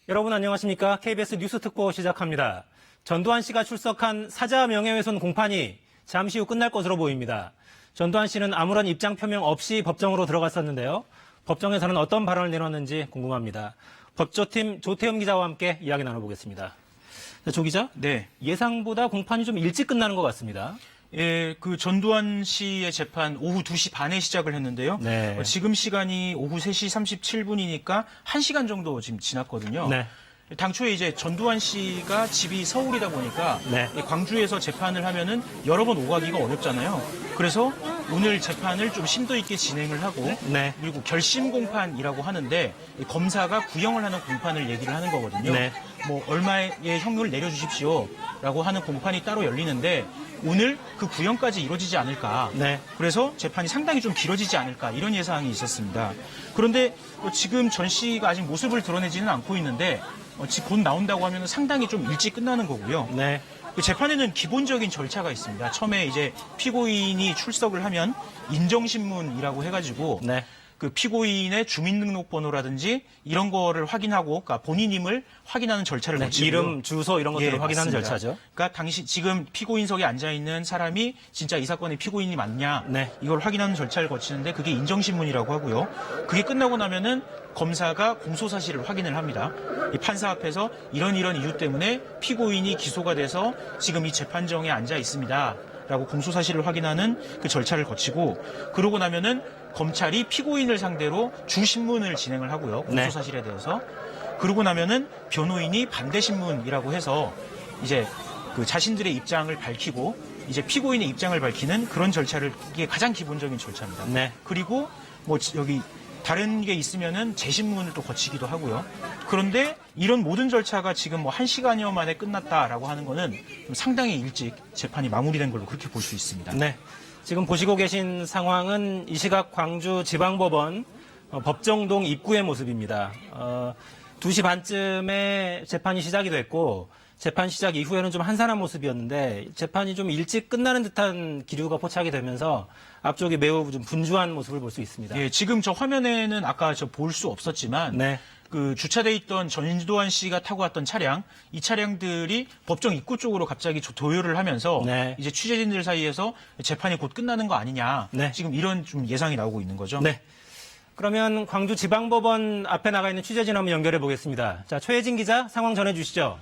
여러분 안녕하십니까? KBS 뉴스 특보 시작합니다. 전두환 씨가 출석한 사자 명예훼손 공판이 잠시 후 끝날 것으로 보입니다. 전두환 씨는 아무런 입장 표명 없이 법정으로 들어갔었는데요. 법정에서는 어떤 발언을 내놨는지 궁금합니다. 법조팀 조태흠 기자와 함께 이야기 나눠보겠습니다. 조 기자? 네. 예상보다 공판이 좀 일찍 끝나는 것 같습니다. 예, 그 전두환 씨의 재판 오후 2시 반에 시작을 했는데요. 네. 지금 시간이 오후 3시 37분이니까 1시간 정도 지금 지났거든요. 네. 당초에 이제 전두환 씨가 집이 서울이다 보니까 네. 광주에서 재판을 하면은 여러 번 오가기가 어렵잖아요. 그래서 오늘 재판을 좀 심도 있게 진행을 하고 네. 그리고 결심 공판이라고 하는데 검사가 구형을 하는 공판을 얘기를 하는 거거든요. 네. 뭐 얼마의 형을 내려주십시오라고 하는 공판이 따로 열리는데 오늘 그 구형까지 이루어지지 않을까. 네. 그래서 재판이 상당히 좀 길어지지 않을까 이런 예상이 있었습니다. 그런데 지금 전 씨가 아직 모습을 드러내지는 않고 있는데 곧 나온다고 하면 상당히 좀 일찍 끝나는 거고요. 네. 그 재판에는 기본적인 절차가 있습니다. 처음에 이제 피고인이 출석을 하면 인정신문이라고 해가지고 네. 그 피고인의 주민등록번호라든지 이런 거를 확인하고, 그러니까 본인임을 확인하는 절차를 네. 거치고요. 이름, 주소 이런 것들을 예, 확인하는 맞습니다. 절차죠. 그러니까 당시 지금 피고인석에 앉아 있는 사람이 진짜 이 사건의 피고인이 맞냐, 네. 이걸 확인하는 절차를 거치는데 그게 인정신문이라고 하고요. 그게 끝나고 나면은 검사가 공소 사실을 확인을 합니다. 이 판사 앞에서 이런 이유 때문에 피고인이 기소가 돼서 지금 이 재판정에 앉아 있습니다. 라고 공소 사실을 확인하는 그 절차를 거치고, 그러고 나면은 검찰이 피고인을 상대로 주신문을 진행을 하고요. 공소 사실에 대해서. 그러고 나면은 변호인이 반대 신문이라고 해서 이제 그 자신들의 입장을 밝히고 이제 피고인의 입장을 밝히는 그런 절차를, 이게 가장 기본적인 절차입니다. 네. 그리고 뭐 여기 다른 게 있으면은 재신문을 또 거치기도 하고요. 그런데 이런 모든 절차가 지금 뭐 1시간여 만에 끝났다라고 하는 거는 좀 상당히 일찍 재판이 마무리된 걸로 그렇게 볼 수 있습니다. 네. 지금 보시고 계신 상황은 이 시각 광주지방법원 법정동 입구의 모습입니다. 2시 반쯤에 재판이 시작이 됐고 재판 시작 이후에는 좀 한산한 모습이었는데 재판이 좀 일찍 끝나는 듯한 기류가 포착이 되면서 앞쪽이 매우 좀 분주한 모습을 볼 수 있습니다. 예, 지금 저 화면에는 아까 저 볼 수 없었지만 네. 그 주차돼 있던 전두환 씨가 타고 왔던 차량, 이 차량들이 법정 입구 쪽으로 갑자기 도요를 하면서 네. 이제 취재진들 사이에서 재판이 곧 끝나는 거 아니냐. 네. 지금 이런 좀 예상이 나오고 있는 거죠. 네. 그러면 광주지방법원 앞에 나가 있는 취재진 한번 연결해 보겠습니다. 자, 최혜진 기자 상황 전해 주시죠.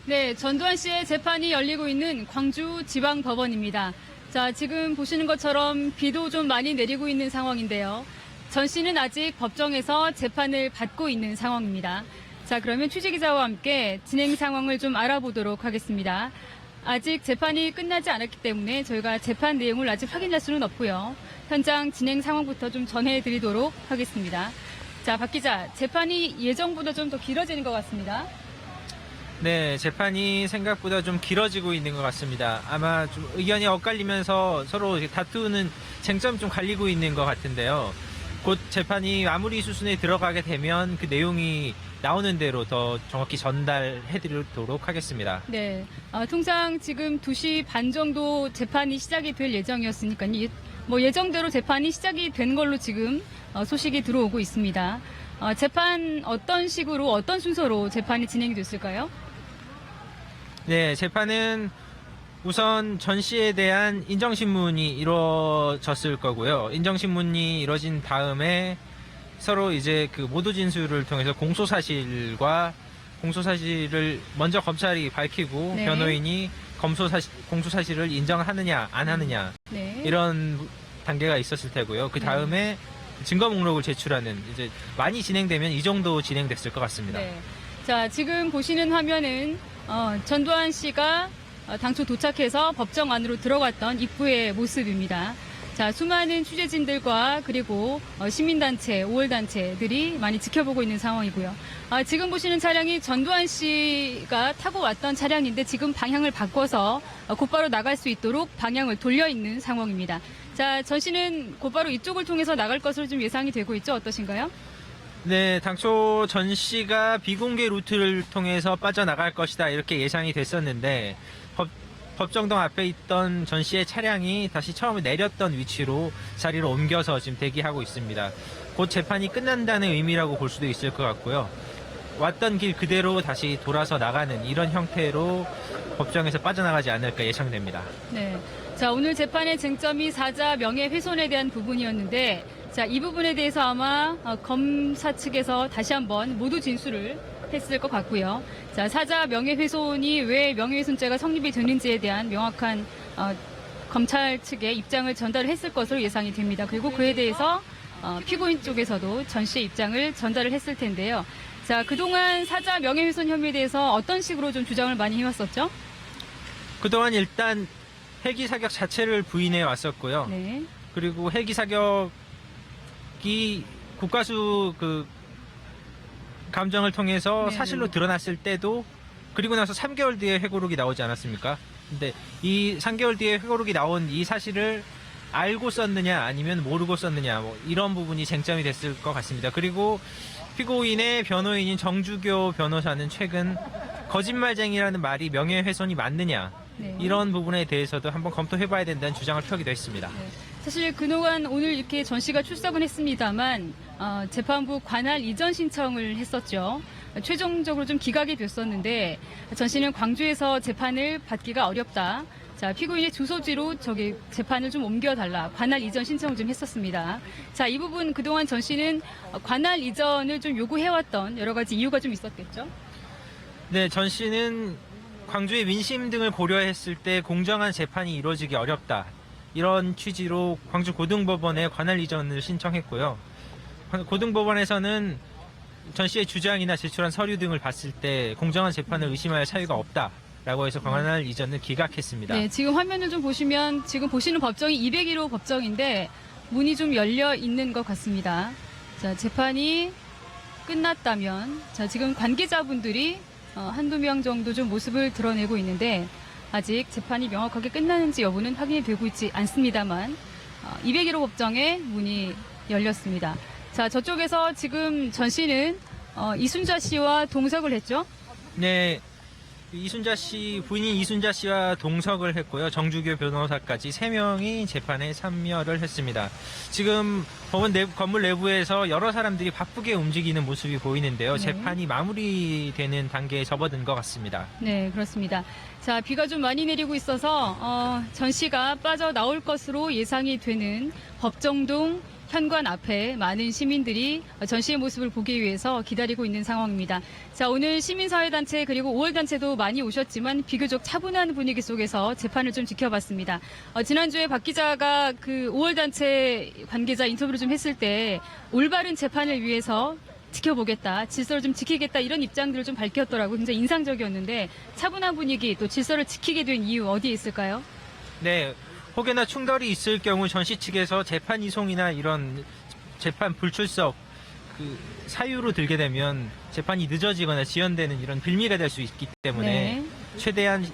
네, 전두환 씨의 재판이 열리고 있는 광주지방법원입니다. 자, 지금 보시는 것처럼 비도 좀 많이 내리고 있는 상황인데요. 전 씨는 아직 법정에서 재판을 받고 있는 상황입니다. 자, 그러면 취재기자와 함께 진행 상황을 좀 알아보도록 하겠습니다. 아직 재판이 끝나지 않았기 때문에 저희가 재판 내용을 아직 확인할 수는 없고요. 현장 진행 상황부터 좀 전해드리도록 하겠습니다. 자, 박 기자, 재판이 예정보다 좀 더 길어지는 것 같습니다. 네, 재판이 생각보다 좀 길어지고 있는 것 같습니다. 아마 좀 의견이 엇갈리면서 서로 다투는 쟁점이 좀 갈리고 있는 것 같은데요. 곧 재판이 마무리 수순에 들어가게 되면 그 내용이 나오는 대로 더 정확히 전달해드리도록 하겠습니다. 네, 통상 지금 2시 반 정도 재판이 시작이 될 예정이었으니까요. 뭐 예정대로 재판이 시작이 된 걸로 지금 소식이 들어오고 있습니다. 재판 어떤 식으로 어떤 순서로 재판이 진행이 됐을까요? 네, 재판은 우선 전 씨에 대한 인정신문이 이루어졌을 거고요. 인정신문이 이루어진 다음에 서로 이제 그 모두 진술을 통해서 공소사실을 먼저 검찰이 밝히고 네. 변호인이 공소사실을 인정하느냐 안 하느냐 네. 이런 단계가 있었을 테고요. 그 다음에 증거 목록을 제출하는, 이제 많이 진행되면 이 정도 진행됐을 것 같습니다. 네. 자, 지금 보시는 화면은 전두환 씨가 당초 도착해서 법정 안으로 들어갔던 입구의 모습입니다. 자, 수많은 취재진들과 그리고 시민단체, 5월단체들이 많이 지켜보고 있는 상황이고요. 지금 보시는 차량이 전두환 씨가 타고 왔던 차량인데 지금 방향을 바꿔서 곧바로 나갈 수 있도록 방향을 돌려 있는 상황입니다. 자, 전 씨는 곧바로 이쪽을 통해서 나갈 것으로 좀 예상이 되고 있죠. 어떠신가요? 네, 당초 전 씨가 비공개 루트를 통해서 빠져나갈 것이다 이렇게 예상이 됐었는데 법정동 앞에 있던 전 씨의 차량이 다시 처음에 내렸던 위치로 자리를 옮겨서 지금 대기하고 있습니다. 곧 재판이 끝난다는 의미라고 볼 수도 있을 것 같고요. 왔던 길 그대로 다시 돌아서 나가는 이런 형태로 법정에서 빠져나가지 않을까 예상됩니다. 네. 자, 오늘 재판의 쟁점이 사자 명예훼손에 대한 부분이었는데, 자, 이 부분에 대해서 아마 검사 측에서 다시 한번 모두 진술을 했을 것 같고요. 자, 사자 명예훼손이 왜 명예훼손죄가 성립이 되는지에 대한 명확한 검찰 측의 입장을 전달을 했을 것으로 예상이 됩니다. 그리고 그에 대해서 피고인 쪽에서도 전 씨의 입장을 전달을 했을 텐데요. 자, 그동안 사자 명예훼손 혐의에 대해서 어떤 식으로 좀 주장을 많이 해왔었죠? 그동안 일단 헬기 사격 자체를 부인해 왔었고요. 네. 그리고 헬기 사격이 국가수 감정을 통해서 네. 사실로 드러났을 때도 그리고 나서 3개월 뒤에 회고록이 나오지 않았습니까? 근데 이 3개월 뒤에 회고록이 나온 이 사실을 알고 썼느냐 아니면 모르고 썼느냐 뭐 이런 부분이 쟁점이 됐을 것 같습니다. 그리고 피고인의 변호인인 정주교 변호사는 최근 거짓말쟁이라는 말이 명예훼손이 맞느냐 네. 이런 부분에 대해서도 한번 검토해봐야 된다는 주장을 펴기도 했습니다. 네. 사실 그동안 오늘 이렇게 전 씨가 출석은 했습니다만 재판부 관할 이전 신청을 했었죠. 최종적으로 좀 기각이 됐었는데 전 씨는 광주에서 재판을 받기가 어렵다. 자, 피고인의 주소지로 저기 재판을 좀 옮겨달라. 관할 이전 신청을 좀 했었습니다. 자, 이 부분 그동안 전 씨는 관할 이전을 좀 요구해왔던 여러 가지 이유가 좀 있었겠죠? 네, 전 씨는 광주의 민심 등을 고려했을 때 공정한 재판이 이루어지기 어렵다. 이런 취지로 광주 고등법원에 관할 이전을 신청했고요. 고등법원에서는 전 씨의 주장이나 제출한 서류 등을 봤을 때 공정한 재판을 의심할 사유가 없다라고 해서 관할 이전을 기각했습니다. 네, 지금 화면을 좀 보시면 지금 보시는 법정이 201호 법정인데 문이 좀 열려 있는 것 같습니다. 자, 재판이 끝났다면 자, 지금 관계자분들이 한두 명 정도 좀 모습을 드러내고 있는데 아직 재판이 명확하게 끝나는지 여부는 확인이 되고 있지 않습니다만 201호 법정에 문이 열렸습니다. 자, 저쪽에서 지금 전 씨는 이순자 씨와 동석을 했죠? 네, 이순자 씨, 부인인 이순자 씨와 동석을 했고요. 정주교 변호사까지 3명이 재판에 참여를 했습니다. 지금 법원 건물 내부에서 여러 사람들이 바쁘게 움직이는 모습이 보이는데요. 네. 재판이 마무리되는 단계에 접어든 것 같습니다. 네, 그렇습니다. 자, 비가 좀 많이 내리고 있어서 전 씨가 빠져나올 것으로 예상이 되는 법정동 현관 앞에 많은 시민들이 전 씨의 모습을 보기 위해서 기다리고 있는 상황입니다. 자, 오늘 시민사회단체 그리고 5월단체도 많이 오셨지만 비교적 차분한 분위기 속에서 재판을 좀 지켜봤습니다. 지난주에 박 기자가 그 5월단체 관계자 인터뷰를 좀 했을 때 올바른 재판을 위해서 지켜보겠다, 질서를 좀 지키겠다 이런 입장들을 좀 밝혔더라고요. 굉장히 인상적이었는데 차분한 분위기 또 질서를 지키게 된 이유 어디에 있을까요? 네, 혹여나 충돌이 있을 경우 전 씨 측에서 재판 이송이나 이런 재판 불출석 사유로 들게 되면 재판이 늦어지거나 지연되는 이런 빌미가 될 수 있기 때문에 네. 최대한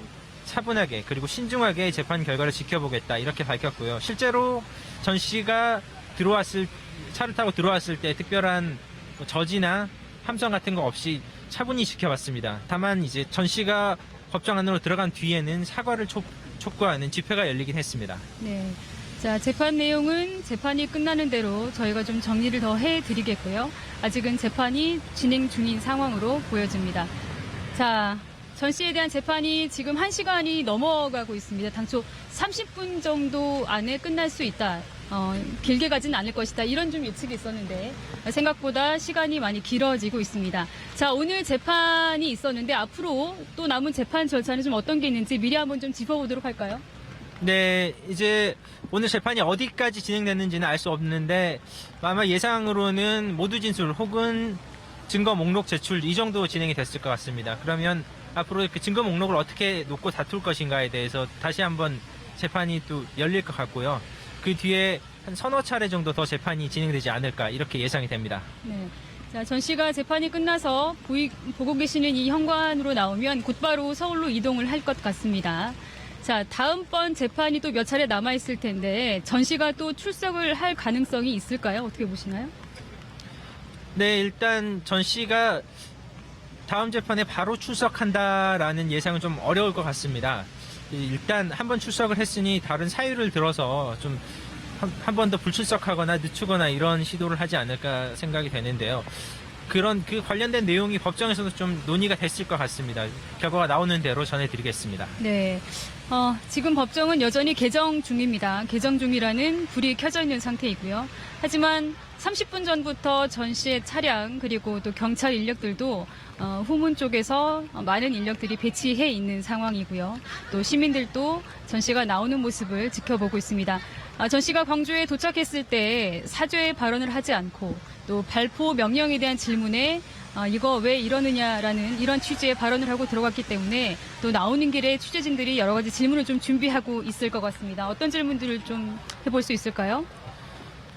차분하게 그리고 신중하게 재판 결과를 지켜보겠다 이렇게 밝혔고요. 실제로 전 씨가 차를 타고 들어왔을 때 특별한 저지나 함성 같은 거 없이 차분히 지켜봤습니다. 다만 이제 전 씨가 법정 안으로 들어간 뒤에는 사과를 촉구하는 집회가 열리긴 했습니다. 네. 자, 재판 내용은 재판이 끝나는 대로 저희가 좀 정리를 더 해드리겠고요. 아직은 재판이 진행 중인 상황으로 보여집니다. 자, 전 씨에 대한 재판이 지금 1시간이 넘어가고 있습니다. 당초 30분 정도 안에 끝날 수 있다. 길게 가진 않을 것이다. 이런 좀 예측이 있었는데 생각보다 시간이 많이 길어지고 있습니다. 자, 오늘 재판이 있었는데 앞으로 또 남은 재판 절차는 좀 어떤 게 있는지 미리 한번 좀 짚어보도록 할까요? 네, 이제 오늘 재판이 어디까지 진행됐는지는 알 수 없는데 아마 예상으로는 모두 진술 혹은 증거 목록 제출 이 정도 진행이 됐을 것 같습니다. 그러면 앞으로 그 증거 목록을 어떻게 놓고 다툴 것인가에 대해서 다시 한번 재판이 또 열릴 것 같고요. 그 뒤에 한 서너 차례 정도 더 재판이 진행되지 않을까 이렇게 예상이 됩니다. 네. 자, 전 씨가 재판이 끝나서 보고 계시는 이 현관으로 나오면 곧바로 서울로 이동을 할 것 같습니다. 자, 다음번 재판이 또 몇 차례 남아있을 텐데 전 씨가 또 출석을 할 가능성이 있을까요? 어떻게 보시나요? 네, 일단 전 씨가 다음 재판에 바로 출석한다라는 예상은 좀 어려울 것 같습니다. 일단 한번 출석을 했으니 다른 사유를 들어서 좀 한 번 더 불출석하거나 늦추거나 이런 시도를 하지 않을까 생각이 되는데요. 그 관련된 내용이 법정에서도 좀 논의가 됐을 것 같습니다. 결과가 나오는 대로 전해드리겠습니다. 네. 지금 법정은 여전히 개정 중입니다. 개정 중이라는 불이 켜져 있는 상태이고요. 하지만 30분 전부터 전 씨의 차량 그리고 또 경찰 인력들도 후문 쪽에서 많은 인력들이 배치해 있는 상황이고요. 또 시민들도 전 씨가 나오는 모습을 지켜보고 있습니다. 전 씨가 광주에 도착했을 때 사죄의 발언을 하지 않고 또 발포 명령에 대한 질문에 이거 왜 이러느냐라는 이런 취지의 발언을 하고 들어갔기 때문에 또 나오는 길에 취재진들이 여러 가지 질문을 좀 준비하고 있을 것 같습니다. 어떤 질문들을 좀 해볼 수 있을까요?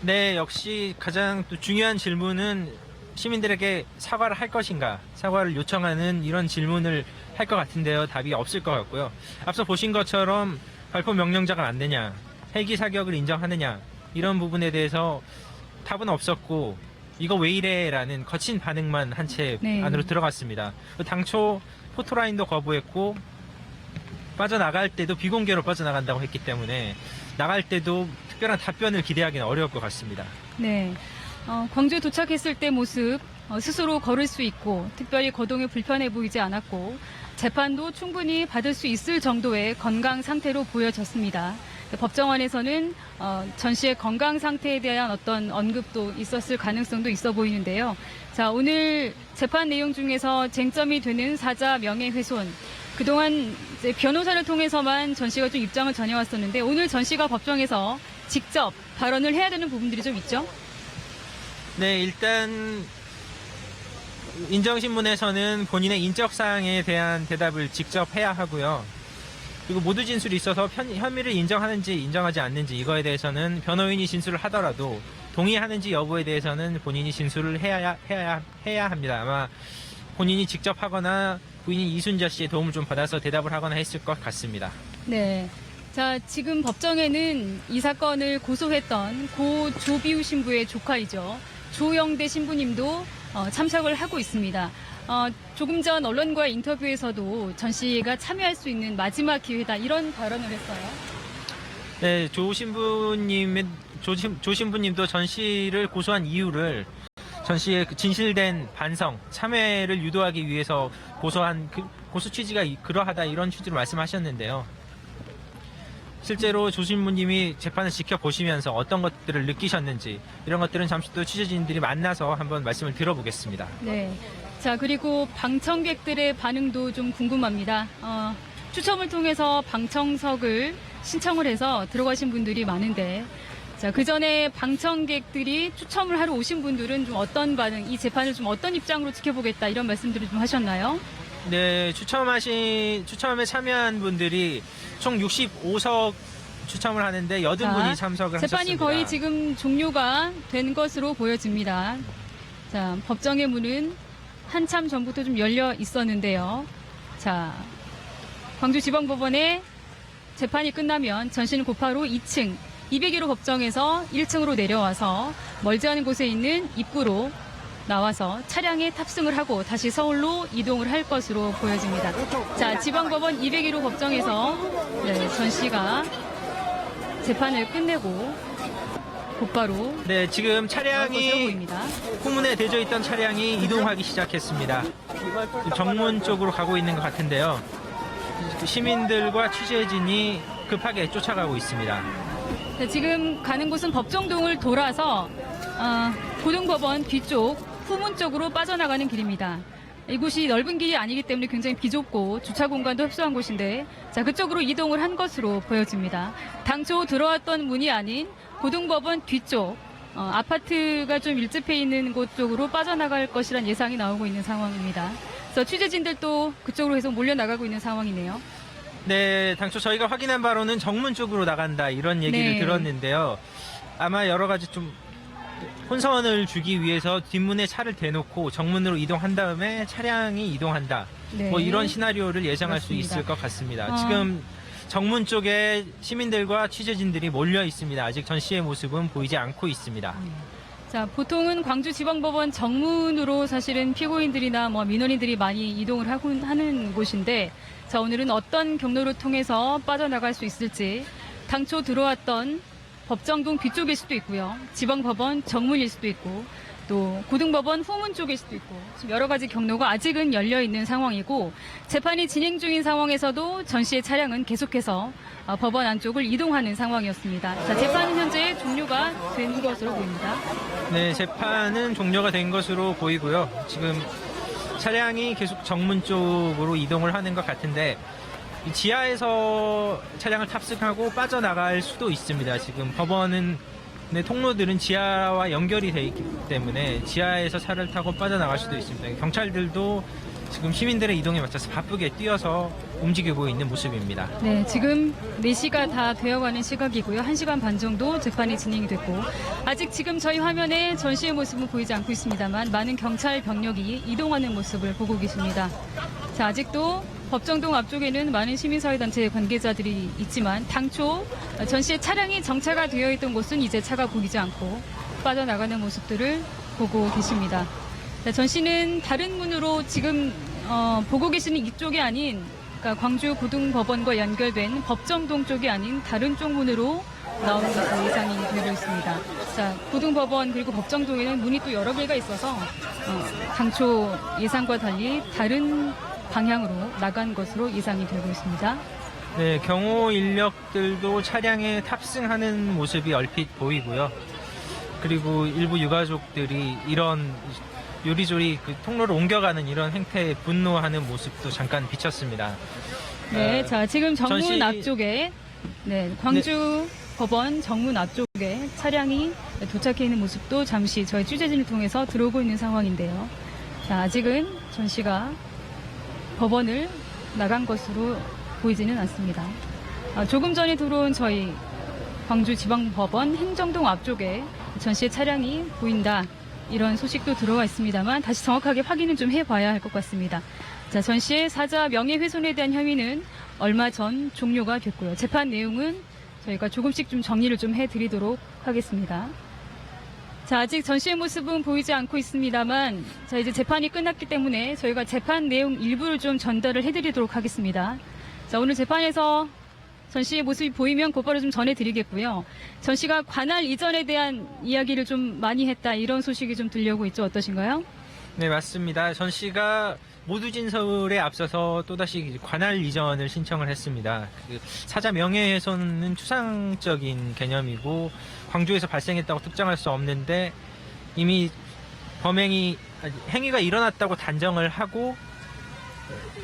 네, 역시 가장 또 중요한 질문은 시민들에게 사과를 할 것인가, 사과를 요청하는 이런 질문을 할 것 같은데요. 답이 없을 것 같고요. 앞서 보신 것처럼 발포 명령자가 안 되냐, 헬기 사격을 인정하느냐, 이런 부분에 대해서 답은 없었고, 이거 왜 이래? 라는 거친 반응만 한 채 네. 안으로 들어갔습니다. 당초 포토라인도 거부했고, 빠져나갈 때도 비공개로 빠져나간다고 했기 때문에 나갈 때도 특별한 답변을 기대하기는 어려울 것 같습니다. 네. 광주에 도착했을 때 모습 스스로 걸을 수 있고 특별히 거동이 불편해 보이지 않았고 재판도 충분히 받을 수 있을 정도의 건강 상태로 보여졌습니다. 법정원에서는 전 씨의 건강 상태에 대한 어떤 언급도 있었을 가능성도 있어 보이는데요. 자, 오늘 재판 내용 중에서 쟁점이 되는 사자 명예훼손. 그동안 이제 변호사를 통해서만 전 씨가 좀 입장을 전해왔었는데 오늘 전 씨가 법정에서 직접 발언을 해야 되는 부분들이 좀 있죠? 네, 일단 인정신문에서는 본인의 인적사항에 대한 대답을 직접 해야 하고요. 그리고 모두 진술이 있어서 혐의를 인정하는지 인정하지 않는지 이거에 대해서는 변호인이 진술을 하더라도 동의하는지 여부에 대해서는 본인이 진술을 해야 합니다. 아마 본인이 직접 하거나 부인인 이순자 씨의 도움을 좀 받아서 대답을 하거나 했을 것 같습니다. 네. 자, 지금 법정에는 이 사건을 고소했던 고 조비우 신부의 조카이죠. 조영대 신부님도 참석을 하고 있습니다. 조금 전 언론과의 인터뷰에서도 전 씨가 참여할 수 있는 마지막 기회다 이런 발언을 했어요. 네, 조 신부님도 전 씨를 고소한 이유를 전 씨의 그 진실된 반성, 참회를 유도하기 위해서 고소한 고소 취지가 그러하다 이런 취지로 말씀하셨는데요. 실제로 조 신부님이 재판을 지켜보시면서 어떤 것들을 느끼셨는지 이런 것들은 잠시 또 취재진들이 만나서 한번 말씀을 들어보겠습니다. 네. 자, 그리고 방청객들의 반응도 좀 궁금합니다. 추첨을 통해서 방청석을 신청을 해서 들어가신 분들이 많은데 자, 그 전에 방청객들이 추첨을 하러 오신 분들은 좀 어떤 반응, 이 재판을 좀 어떤 입장으로 지켜보겠다 이런 말씀들을 좀 하셨나요? 네, 추첨에 참여한 분들이 총 65석 추첨을 하는데 80분이 참석을 하셨습니다. 재판이 거의 지금 종료가 된 것으로 보여집니다. 자, 법정의 문은 한참 전부터 좀 열려 있었는데요. 자, 광주지방법원의 재판이 끝나면 전 씨는 곧바로 2층 201호 법정에서 1층으로 내려와서 멀지 않은 곳에 있는 입구로 나와서 차량에 탑승을 하고 다시 서울로 이동을 할 것으로 보여집니다. 자, 지방법원 201호 법정에서 전 씨가 재판을 끝내고 곧바로 네, 지금 차량이 보입니다. 후문에 대져 있던 차량이 이동하기 시작했습니다. 정문 쪽으로 가고 있는 것 같은데요. 시민들과 취재진이 급하게 쫓아가고 있습니다. 자, 지금 가는 곳은 법정동을 돌아서 고등법원 뒤쪽 후문 쪽으로 빠져나가는 길입니다. 이곳이 넓은 길이 아니기 때문에 굉장히 비좁고 주차 공간도 협소한 곳인데 자, 그쪽으로 이동을 한 것으로 보여집니다. 당초 들어왔던 문이 아닌 고등법원 뒤쪽 아파트가 좀 밀집해 있는 곳 쪽으로 빠져나갈 것이란 예상이 나오고 있는 상황입니다. 그래서 취재진들도 그쪽으로 계속 몰려나가고 있는 상황이네요. 네, 당초 저희가 확인한 바로는 정문 쪽으로 나간다 이런 얘기를 네. 들었는데요. 아마 여러 가지 좀 혼선을 주기 위해서 뒷문에 차를 대놓고 정문으로 이동한 다음에 차량이 이동한다. 네. 뭐 이런 시나리오를 예상할 수 그렇습니다. 있을 것 같습니다. 지금 정문 쪽에 시민들과 취재진들이 몰려 있습니다. 아직 전 씨의 모습은 보이지 않고 있습니다. 자, 보통은 광주지방법원 정문으로 사실은 피고인들이나 민원인들이 많이 이동을 하는 곳인데 자, 오늘은 어떤 경로를 통해서 빠져나갈 수 있을지 당초 들어왔던 법정동 뒤쪽일 수도 있고요. 지방법원 정문일 수도 있고 또 고등법원 후문 쪽일 수도 있고 지금 여러 가지 경로가 아직은 열려 있는 상황이고 재판이 진행 중인 상황에서도 전 씨의 차량은 계속해서 법원 안쪽을 이동하는 상황이었습니다. 자, 재판은 현재 종료가 된 것으로 보입니다. 네, 재판은 종료가 된 것으로 보이고요. 지금 차량이 계속 정문 쪽으로 이동을 하는 것 같은데 이 지하에서 차량을 탑승하고 빠져나갈 수도 있습니다. 지금 법원은 통로들은 지하와 연결이 돼 있기 때문에 지하에서 차를 타고 빠져나갈 수도 있습니다. 경찰들도 지금 시민들의 이동에 맞춰서 바쁘게 뛰어서 움직이고 있는 모습입니다. 네, 지금 4시가 다 되어가는 시각이고요. 1시간 반 정도 재판이 진행이 됐고 아직 지금 저희 화면에 전 씨의 모습은 보이지 않고 있습니다만 많은 경찰 병력이 이동하는 모습을 보고 계십니다. 자, 아직도 법정동 앞쪽에는 많은 시민사회단체 관계자들이 있지만 당초 전 씨의 차량이 정차가 되어 있던 곳은 이제 차가 보이지 않고 빠져나가는 모습들을 보고 계십니다. 자, 전 씨는 다른 문으로 지금 보고 계시는 이쪽이 아닌 그러니까 광주 고등법원과 연결된 법정동 쪽이 아닌 다른 쪽 문으로 나오는 것으로 예상이 되고 있습니다. 자, 고등법원 그리고 법정동에는 문이 또 여러 개가 있어서 당초 예상과 달리 다른 방향으로 나간 것으로 예상이 되고 있습니다. 네, 경호 인력들도 차량에 탑승하는 모습이 얼핏 보이고요. 그리고 일부 유가족들이 이런 요리조리 그 통로를 옮겨가는 이런 행태에 분노하는 모습도 잠깐 비쳤습니다. 네, 자, 지금 정문 전시- 앞쪽에 광주 법원 정문 앞쪽에 차량이 도착해 있는 모습도 잠시 저희 취재진을 통해서 들어오고 있는 상황인데요. 자, 아직은 전 씨가 법원을 나간 것으로 보이지는 않습니다. 조금 전에 들어온 저희 광주지방법원 행정동 앞쪽에 전 씨의 차량이 보인다. 이런 소식도 들어와 있습니다만 다시 정확하게 확인은 좀 해봐야 할 것 같습니다. 자, 전 씨의 사자 명예훼손에 대한 혐의는 얼마 전 종료가 됐고요. 재판 내용은 저희가 조금씩 좀 정리를 좀 해드리도록 하겠습니다. 자, 아직 전 씨의 모습은 보이지 않고 있습니다만, 자, 이제 재판이 끝났기 때문에 저희가 재판 내용 일부를 좀 전달을 해드리도록 하겠습니다. 자, 오늘 재판에서 전 씨의 모습이 보이면 곧바로 좀 전해드리겠고요. 전 씨가 관할 이전에 대한 이야기를 좀 많이 했다, 이런 소식이 좀 들려오고 있죠. 어떠신가요? 네, 맞습니다. 전 씨가 모두 진술에 앞서서 또다시 관할 이전을 신청을 했습니다. 그 사자 명예훼손은 추상적인 개념이고 광주에서 발생했다고 특정할 수 없는데 이미 행위가 일어났다고 단정을 하고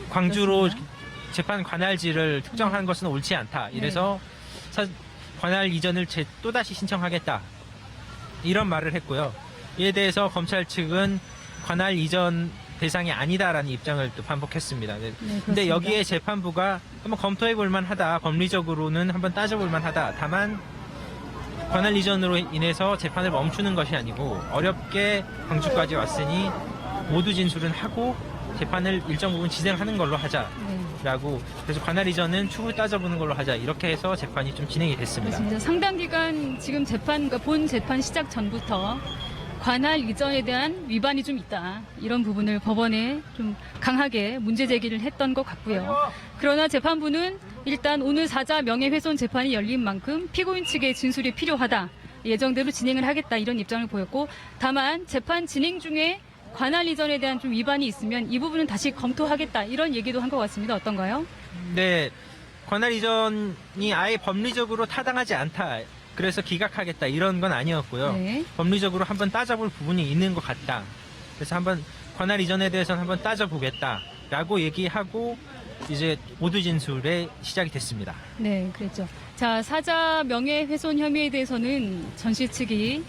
광주로 그렇습니다. 재판 관할지를 특정한 것은 옳지 않다. 이래서 관할 이전을 또다시 신청하겠다. 이런 말을 했고요. 이에 대해서 검찰 측은 관할 이전 대상이 아니다라는 입장을 또 반복했습니다. 네, 근데 그렇습니다. 여기에 재판부가 한번 검토해 볼 만하다. 법리적으로는 한번 따져볼 만하다. 다만 관할 이전으로 인해서 재판을 멈추는 것이 아니고 어렵게 광주까지 왔으니 모두 진술은 하고 재판을 일정 부분 진행하는 걸로 하자라고 그래서 관할 이전은 추후 따져보는 걸로 하자 이렇게 해서 재판이 좀 진행이 됐습니다. 그렇습니다. 상당 기간 지금 본 재판 시작 전부터 관할 이전에 대한 위반이 좀 있다. 이런 부분을 법원에 좀 강하게 문제 제기를 했던 것 같고요. 그러나 재판부는 일단 오늘 사자 명예훼손 재판이 열린 만큼 피고인 측의 진술이 필요하다. 예정대로 진행을 하겠다. 이런 입장을 보였고 다만 재판 진행 중에 관할 이전에 대한 좀 위반이 있으면 이 부분은 다시 검토하겠다. 이런 얘기도 한 것 같습니다. 어떤가요? 네, 관할 이전이 아예 법리적으로 타당하지 않다. 그래서 기각하겠다 이런 건 아니었고요. 네. 법리적으로 한번 따져볼 부분이 있는 것 같다. 그래서 한번 관할 이전에 대해서는 한번 따져보겠다라고 얘기하고 이제 모두 진술에 시작이 됐습니다. 네, 그랬죠. 자, 사자 명예훼손 혐의에 대해서는 전 씨 측이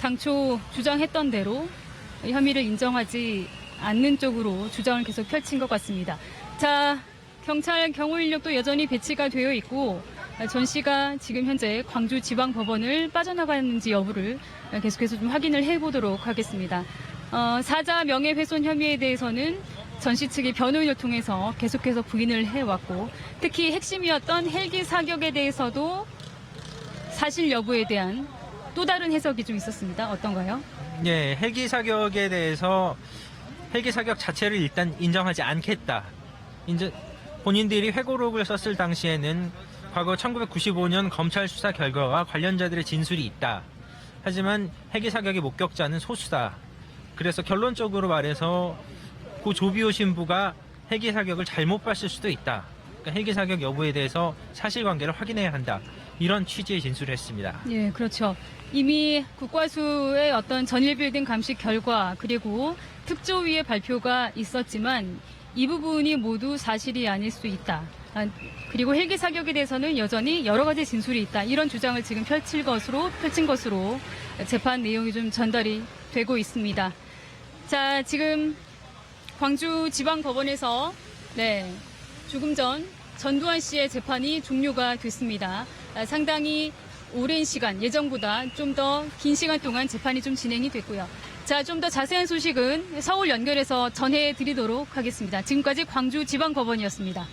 당초 주장했던 대로 혐의를 인정하지 않는 쪽으로 주장을 계속 펼친 것 같습니다. 자, 경찰 경호 인력도 여전히 배치가 되어 있고 전 씨가 지금 현재 광주지방법원을 빠져나가는지 여부를 계속해서 좀 확인을 해보도록 하겠습니다. 사자 명예훼손 혐의에 대해서는 전 씨 측이 변호인을 통해서 계속해서 부인을 해왔고 특히 핵심이었던 헬기 사격에 대해서도 사실 여부에 대한 또 다른 해석이 좀 있었습니다. 어떤가요? 네, 헬기 사격에 대해서 헬기 사격 자체를 일단 인정하지 않겠다. 본인들이 회고록을 썼을 당시에는 과거 1995년 검찰 수사 결과와 관련자들의 진술이 있다. 하지만 헬기 사격의 목격자는 소수다. 그래서 결론적으로 말해서 고 조비오 신부가 헬기 사격을 잘못 봤을 수도 있다. 그러니까 헬기 사격 여부에 대해서 사실관계를 확인해야 한다. 이런 취지의 진술을 했습니다. 예, 그렇죠. 이미 국과수의 어떤 전일 빌딩 감식 결과 그리고 특조위의 발표가 있었지만 이 부분이 모두 사실이 아닐 수 있다. 그리고 헬기 사격에 대해서는 여전히 여러 가지 진술이 있다. 이런 주장을 지금 펼친 것으로 재판 내용이 좀 전달이 되고 있습니다. 자, 지금 광주지방법원에서 조금 전 전두환 씨의 재판이 종료가 됐습니다. 상당히 오랜 시간, 예정보다 좀 더 긴 시간 동안 재판이 좀 진행이 됐고요. 자, 좀 더 자세한 소식은 서울 연결해서 전해드리도록 하겠습니다. 지금까지 광주지방법원이었습니다.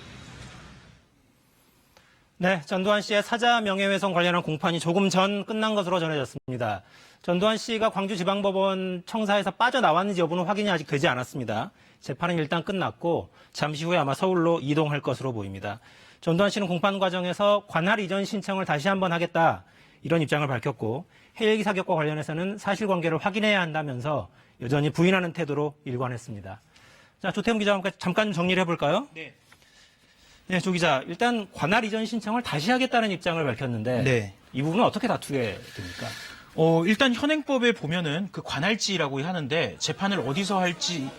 네, 전두환 씨의 사자 명예훼손 관련한 공판이 조금 전 끝난 것으로 전해졌습니다. 전두환 씨가 광주지방법원 청사에서 빠져나왔는지 여부는 확인이 아직 되지 않았습니다. 재판은 일단 끝났고 잠시 후에 아마 서울로 이동할 것으로 보입니다. 전두환 씨는 공판 과정에서 관할 이전 신청을 다시 한번 하겠다 이런 입장을 밝혔고 헬기 사격과 관련해서는 사실관계를 확인해야 한다면서 여전히 부인하는 태도로 일관했습니다. 자, 조태훈 기자와 함께 잠깐 정리를 해볼까요? 네, 조 기자. 일단 관할 이전 신청을 다시 하겠다는 입장을 밝혔는데 네. 이 부분은 어떻게 다투게 됩니까? 일단 현행법에 보면은 그 관할지라고 하는데 재판을 어디서 할지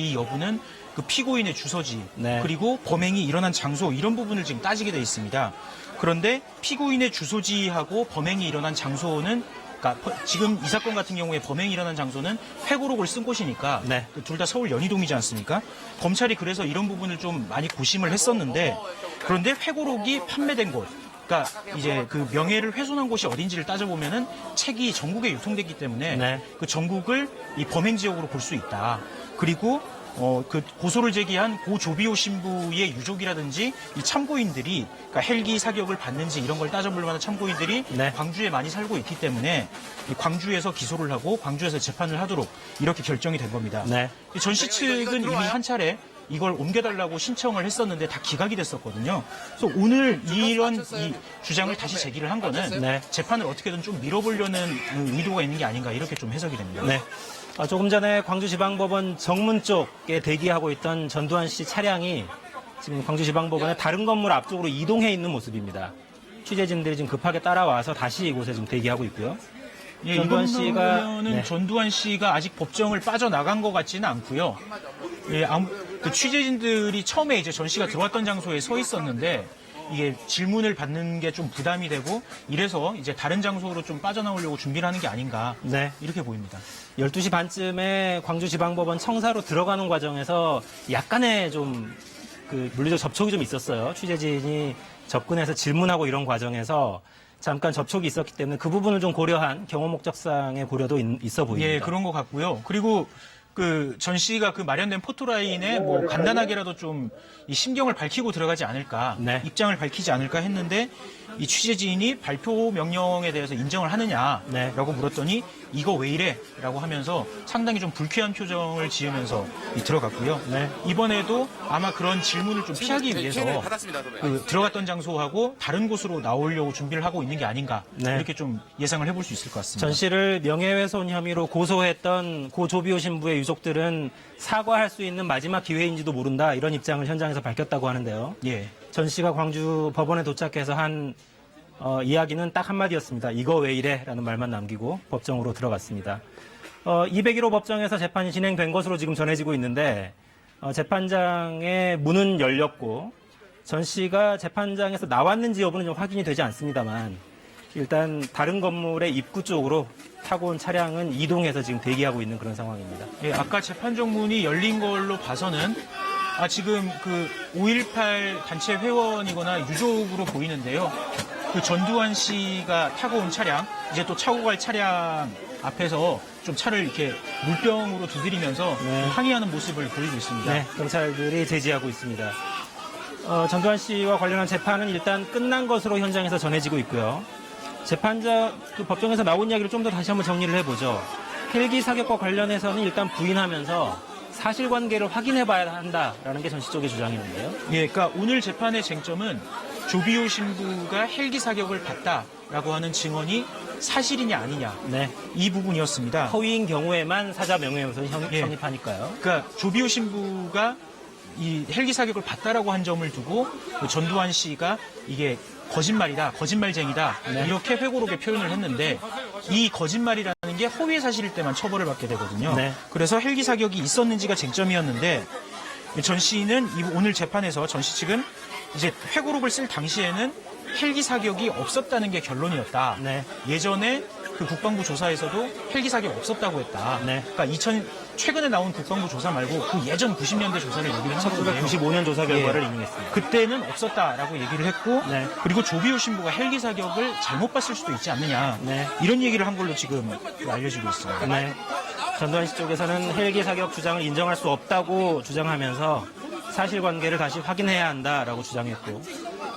이 여부는 그 피고인의 주소지 네. 그리고 범행이 일어난 장소 이런 부분을 지금 따지게 돼 있습니다. 그런데 피고인의 주소지하고 범행이 일어난 장소는 그러니까 지금 이 사건 같은 경우에 범행이 일어난 장소는 회고록을 쓴 곳이니까 네. 둘 다 서울 연희동이지 않습니까? 검찰이 그래서 이런 부분을 좀 많이 고심을 했었는데 그런데 회고록이 판매된 곳 그러니까 이제 그 명예를 훼손한 곳이 어딘지를 따져보면은 책이 전국에 유통됐기 때문에 네. 그 전국을 이 범행 지역으로 볼 수 있다. 그리고 그 고소를 제기한 고 조비오 신부의 유족이라든지 이 참고인들이 그러니까 헬기 사격을 받는지 이런 걸 따져볼 만한 참고인들이 네. 광주에 많이 살고 있기 때문에 이 광주에서 기소를 하고 광주에서 재판을 하도록 이렇게 결정이 된 겁니다. 네. 전 씨 측은 이미 한 차례 이걸 옮겨달라고 신청을 했었는데 다 기각이 됐었거든요. 그래서 오늘 이런 이 주장을 다시 제기를 한 거는 네. 재판을 어떻게든 좀 밀어보려는 의도가 있는 게 아닌가 이렇게 좀 해석이 됩니다. 네. 조금 전에 광주지방법원 정문 쪽에 대기하고 있던 전두환 씨 차량이 지금 광주지방법원의 다른 건물 앞쪽으로 이동해 있는 모습입니다. 취재진들이 지금 급하게 따라와서 다시 이곳에 지금 대기하고 있고요. 예, 전두환 씨가 보면은 전두환 씨가 아직 법정을 빠져나간 것 같지는 않고요. 예, 그 취재진들이 처음에 이제 전 씨가 들어왔던 장소에 서 있었는데 이게 질문을 받는 게 좀 부담이 되고 이래서 이제 다른 장소로 좀 빠져나오려고 준비를 하는 게 아닌가 네. 이렇게 보입니다. 12시 반쯤에 광주지방법원 청사로 들어가는 과정에서 약간의 좀 그 물리적 접촉이 좀 있었어요. 취재진이 접근해서 질문하고 이런 과정에서 잠깐 접촉이 있었기 때문에 그 부분을 좀 고려한 경호 목적상의 고려도 있어 보입니다. 예, 그런 것 같고요. 그리고 그 전 씨가 그 마련된 포토라인에 뭐 간단하게라도 좀 이 심경을 밝히고 들어가지 않을까, 네. 입장을 밝히지 않을까 했는데 이 취재진이 발표 명령에 대해서 인정을 하느냐라고 네. 물었더니 이거 왜 이래?라고 하면서 상당히 좀 불쾌한 표정을 지으면서 들어갔고요. 네. 이번에도 아마 그런 질문을 좀 피하기 위해서 그 들어갔던 장소하고 다른 곳으로 나오려고 준비를 하고 있는 게 아닌가 네. 이렇게 좀 예상을 해볼 수 있을 것 같습니다. 전 씨를 명예훼손 혐의로 고소했던 고 조비오 신부의 유족들은 사과할 수 있는 마지막 기회인지도 모른다 이런 입장을 현장에서 밝혔다고 하는데요. 예. 전 씨가 광주 법원에 도착해서 한 이야기는 딱 한마디였습니다. 이거 왜 이래? 라는 말만 남기고 법정으로 들어갔습니다. 201호 법정에서 재판이 진행된 것으로 지금 전해지고 있는데 재판장의 문은 열렸고 전 씨가 재판장에서 나왔는지 여부는 좀 확인이 되지 않습니다만 일단 다른 건물의 입구 쪽으로 타고 온 차량은 이동해서 지금 대기하고 있는 그런 상황입니다. 예, 아까 재판 정문이 열린 걸로 봐서는 지금 그 5.18 단체 회원이거나 유족으로 보이는데요. 그 전두환 씨가 타고 온 차량, 이제 또 차고 갈 차량 앞에서 좀 차를 이렇게 물병으로 두드리면서 네. 항의하는 모습을 보이고 있습니다. 네, 경찰들이 제지하고 있습니다. 전두환 씨와 관련한 재판은 일단 끝난 것으로 현장에서 전해지고 있고요. 재판자 그 법정에서 나온 이야기를 좀 더 다시 한번 정리를 해보죠. 헬기 사격과 관련해서는 일단 부인하면서 사실관계를 확인해봐야 한다라는 게 전 씨 쪽의 주장이었는데요. 예, 그러니까 오늘 재판의 쟁점은 조비오 신부가 헬기 사격을 받다라고 하는 증언이 사실이냐 아니냐 네. 이 부분이었습니다. 허위인 경우에만 사자 명예훼손이 예. 성립하니까요. 그러니까 조비오 신부가 이 헬기 사격을 받다라고 한 점을 두고 전두환 씨가 이게 거짓말이다, 거짓말쟁이다 네. 이렇게 회고록에 표현을 했는데 이 거짓말이라는 게 허위 사실일 때만 처벌을 받게 되거든요. 네. 그래서 헬기 사격이 있었는지가 쟁점이었는데 전 씨는 오늘 재판에서 전 씨 측은 이제 회고록을 쓸 당시에는 헬기 사격이 없었다는 게 결론이었다. 네. 예전에 그 국방부 조사에서도 헬기 사격 없었다고 했다. 네. 그러니까 최근에 나온 국방부 조사 말고 그 예전 90년대 조사를 얘기를 한 거예요. 1995년 조사 결과를 예. 인용했습니다. 그때는 없었다라고 얘기를 했고 네. 그리고 조비오 신부가 헬기 사격을 잘못 봤을 수도 있지 않느냐. 네. 이런 얘기를 한 걸로 지금 알려지고 있어요. 네. 전두환 씨 쪽에서는 헬기 사격 주장을 인정할 수 없다고 주장하면서 사실관계를 다시 확인해야 한다라고 주장했고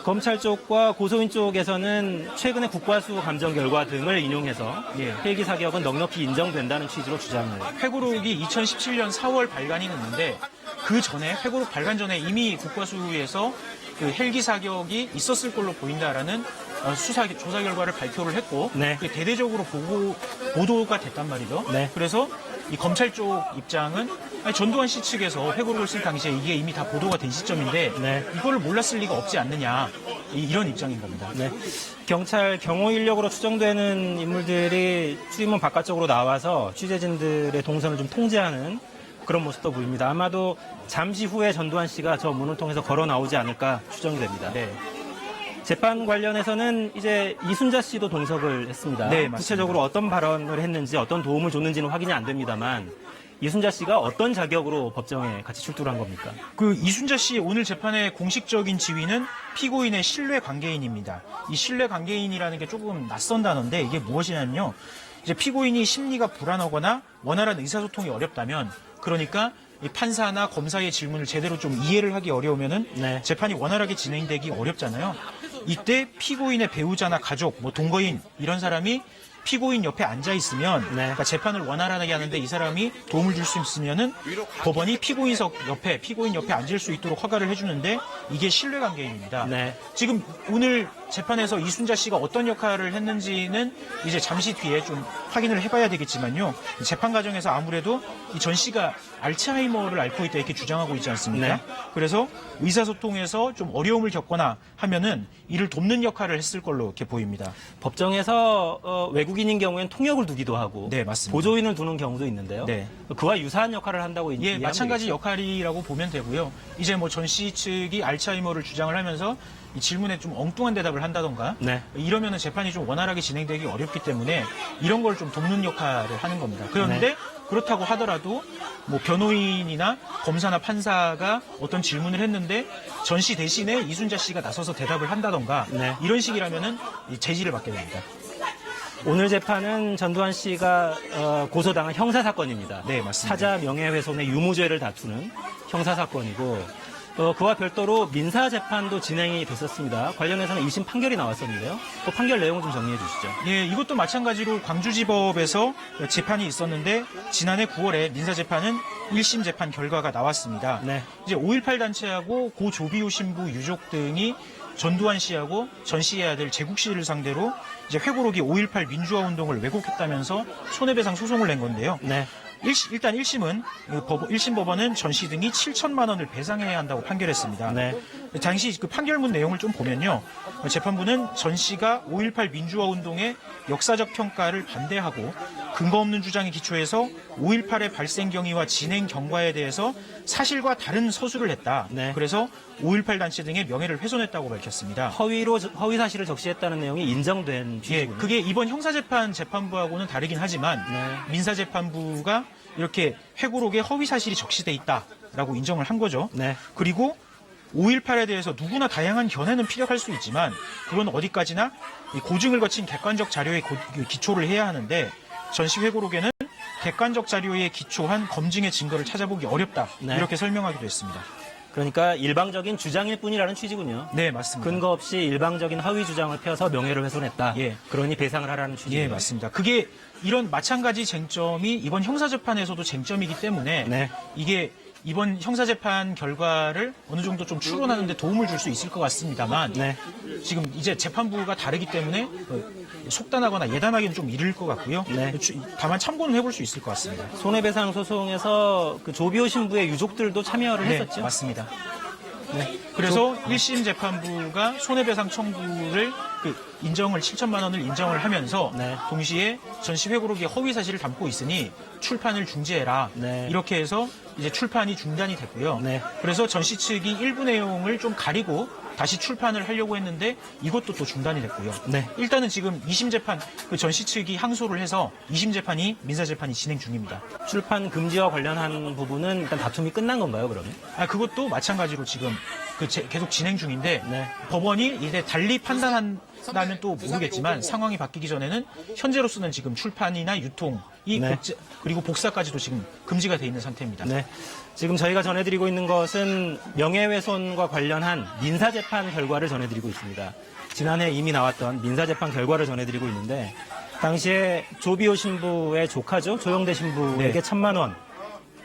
검찰 쪽과 고소인 쪽에서는 최근의 국과수 감정 결과 등을 인용해서 예. 헬기 사격은 넉넉히 인정된다는 취지로 주장을 회고록이 2017년 4월 발간이 됐는데 그 전에 회고록 발간 전에 이미 국과수에서 그 헬기 사격이 있었을 걸로 보인다라는 조사 결과를 발표를 했고 네. 그게 대대적으로 보도가 됐단 말이죠. 네. 그래서 이 검찰 쪽 입장은 아니, 전두환 씨 측에서 회고록을 쓸 당시에 이게 이미 다 보도가 된 시점인데 네. 이거를 몰랐을 리가 없지 않느냐 이런 입장인 겁니다. 네. 경찰 경호 인력으로 추정되는 인물들이 출입문 바깥쪽으로 나와서 취재진들의 동선을 좀 통제하는 그런 모습도 보입니다. 아마도 잠시 후에 전두환 씨가 저 문을 통해서 걸어 나오지 않을까 추정이 됩니다. 네. 재판 관련해서는 이제 이순자 씨도 동석을 했습니다. 네, 맞습니다. 구체적으로 어떤 발언을 했는지 어떤 도움을 줬는지는 확인이 안 됩니다만 이순자 씨가 어떤 자격으로 법정에 같이 출두를 한 겁니까? 그 이순자 씨 오늘 재판의 공식적인 지위는 피고인의 신뢰 관계인입니다. 이 신뢰 관계인이라는 게 조금 낯선 단어인데 이게 무엇이냐면요. 이제 피고인이 심리가 불안하거나 원활한 의사소통이 어렵다면 그러니까 이 판사나 검사의 질문을 제대로 좀 이해를 하기 어려우면은 네. 재판이 원활하게 진행되기 어렵잖아요. 이때 피고인의 배우자나 가족, 뭐 동거인 이런 사람이 피고인 옆에 앉아 있으면 네. 그러니까 재판을 원활하게 하는데 이 사람이 도움을 줄 수 있으면은 법원이 피고인 옆에 앉을 수 있도록 허가를 해주는데 이게 신뢰관계입니다. 네. 지금 오늘 재판에서 이순자 씨가 어떤 역할을 했는지는 이제 잠시 뒤에 좀 확인을 해봐야 되겠지만요. 재판 과정에서 아무래도 이 전 씨가 알츠하이머를 앓고 있다 이렇게 주장하고 있지 않습니까? 네. 그래서 의사소통에서 좀 어려움을 겪거나 하면은 이를 돕는 역할을 했을 걸로 이렇게 보입니다. 법정에서 외국인인 경우엔 통역을 두기도 하고 네, 맞습니다. 보조인을 두는 경우도 있는데요. 네. 그와 유사한 역할을 한다고 예, 이해하면 마찬가지 되겠죠? 역할이라고 보면 되고요. 이제 뭐 전 씨 측이 알츠하이머를 주장을 하면서 이 질문에 좀 엉뚱한 대답을 한다던가 네. 이러면은 재판이 좀 원활하게 진행되기 어렵기 때문에 이런 걸 좀 돕는 역할을 하는 겁니다. 그런데 네. 그렇다고 하더라도 뭐 변호인이나 검사나 판사가 어떤 질문을 했는데 전 씨 대신에 이순자 씨가 나서서 대답을 한다던가 네. 이런 식이라면은 이 제지를 받게 됩니다. 오늘 재판은 전두환 씨가 고소당한 형사 사건입니다. 네, 맞습니다. 사자 명예훼손의 유무죄를 다투는 형사 사건이고 그와 별도로 민사 재판도 진행이 됐었습니다. 관련해서는 2심 판결이 나왔었는데요. 그 판결 내용을 좀 정리해 주시죠. 예, 이것도 마찬가지로 광주지법에서 재판이 있었는데 지난해 9월에 민사재판은 1심 재판 결과가 나왔습니다. 네. 이제 5.18 단체하고 고 조비오 신부 유족 등이 전두환 씨하고 전 씨의 아들 제국 씨를 상대로 이제 회고록이 5.18 민주화 운동을 왜곡했다면서 손해배상 소송을 낸 건데요. 네. 일단 1심은 1심 법원은 전 씨 등이 7천만 원을 배상해야 한다고 판결했습니다. 네. 당시 그 판결문 내용을 좀 보면요. 재판부는 전 씨가 5.18 민주화 운동의 역사적 평가를 반대하고 근거 없는 주장에 기초해서 5.18의 발생 경위와 진행 경과에 대해서 사실과 다른 서술을 했다. 네. 그래서 5.18 단체 등의 명예를 훼손했다고 밝혔습니다. 허위 사실을 적시했다는 내용이 인정된 예, 취지군요. 그게 이번 형사재판 재판부하고는 다르긴 하지만 네. 민사재판부가 이렇게 회고록에 허위 사실이 적시돼 있다라고 인정을 한 거죠. 네. 그리고 5.18에 대해서 누구나 다양한 견해는 피력할 수 있지만 그건 어디까지나 이 고증을 거친 객관적 자료에 기초를 해야 하는데 전시 회고록에는 객관적 자료에 기초한 검증의 증거를 찾아보기 어렵다. 네. 이렇게 설명하기도 했습니다. 그러니까 일방적인 주장일 뿐이라는 취지군요. 네, 맞습니다. 근거 없이 일방적인 허위 주장을 펴서 명예를 훼손했다. 예. 그러니 배상을 하라는 취지. 예, 맞습니다. 그게 이런 마찬가지 쟁점이 이번 형사재판에서도 쟁점이기 때문에 네. 이게 이번 형사재판 결과를 어느 정도 좀 추론하는 데 도움을 줄 수 있을 것 같습니다만 네. 지금 이제 재판부가 다르기 때문에 속단하거나 예단하기는 좀 이를 것 같고요. 네. 다만 참고는 해볼 수 있을 것 같습니다. 손해배상 소송에서 그 조비오 신부의 유족들도 참여를 네, 했었죠. 맞습니다. 네. 그래서 1심 재판부가 손해배상 청구를 인정을 7천만 원을 인정을 하면서 네. 동시에 전시 회고록에 허위 사실을 담고 있으니 출판을 중지해라. 네. 이렇게 해서 이제 출판이 중단이 됐고요. 네. 그래서 전시 측이 일부 내용을 좀 가리고 다시 출판을 하려고 했는데 이것도 또 중단이 됐고요. 네. 일단은 지금 2심 재판 그 전시 측이 항소를 해서 2심 재판이 민사 재판이 진행 중입니다. 출판 금지와 관련한 부분은 일단 다툼이 끝난 건가요, 그러면? 그것도 마찬가지로 지금 계속 진행 중인데 네. 법원이 이제 달리 판단한다면 또 모르겠지만 상황이 바뀌기 전에는 현재로서는 지금 출판이나 유통이 네. 그리고 복사까지도 지금 금지가 돼 있는 상태입니다. 네. 지금 저희가 전해드리고 있는 것은 명예훼손과 관련한 민사재판 결과를 전해드리고 있습니다. 지난해 이미 나왔던 민사재판 결과를 전해드리고 있는데 당시에 조비오 신부의 조카죠. 조영대 신부에게 네. 1,000만 원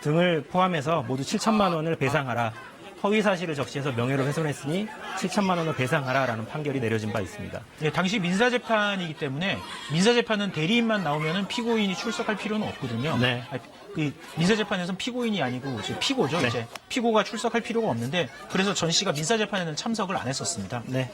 등을 포함해서 모두 7천만 원을 배상하라. 허위 사실을 적시해서 명예를 훼손했으니 7천만 원을 배상하라라는 판결이 내려진 바 있습니다. 네, 당시 민사재판이기 때문에 민사재판은 대리인만 나오면 피고인이 출석할 필요는 없거든요. 네. 그 민사재판에서는 피고인이 아니고 이제 피고죠. 네. 이제 피고가 출석할 필요가 없는데 그래서 전 씨가 민사재판에는 참석을 안 했었습니다. 네.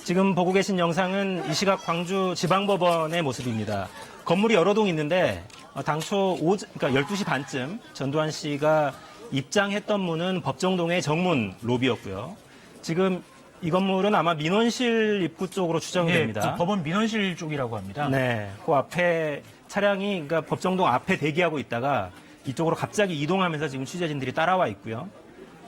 지금 보고 계신 영상은 이 시각 광주지방법원의 모습입니다. 건물이 여러 동 있는데 당초 그러니까 12시 반쯤 전두환 씨가 입장했던 문은 법정동의 정문 로비였고요. 지금 이 건물은 아마 민원실 입구 쪽으로 추정이 네, 됩니다. 그 법원 민원실 쪽이라고 합니다. 네, 그 앞에 차량이 그러니까 법정동 앞에 대기하고 있다가 이쪽으로 갑자기 이동하면서 지금 취재진들이 따라와 있고요.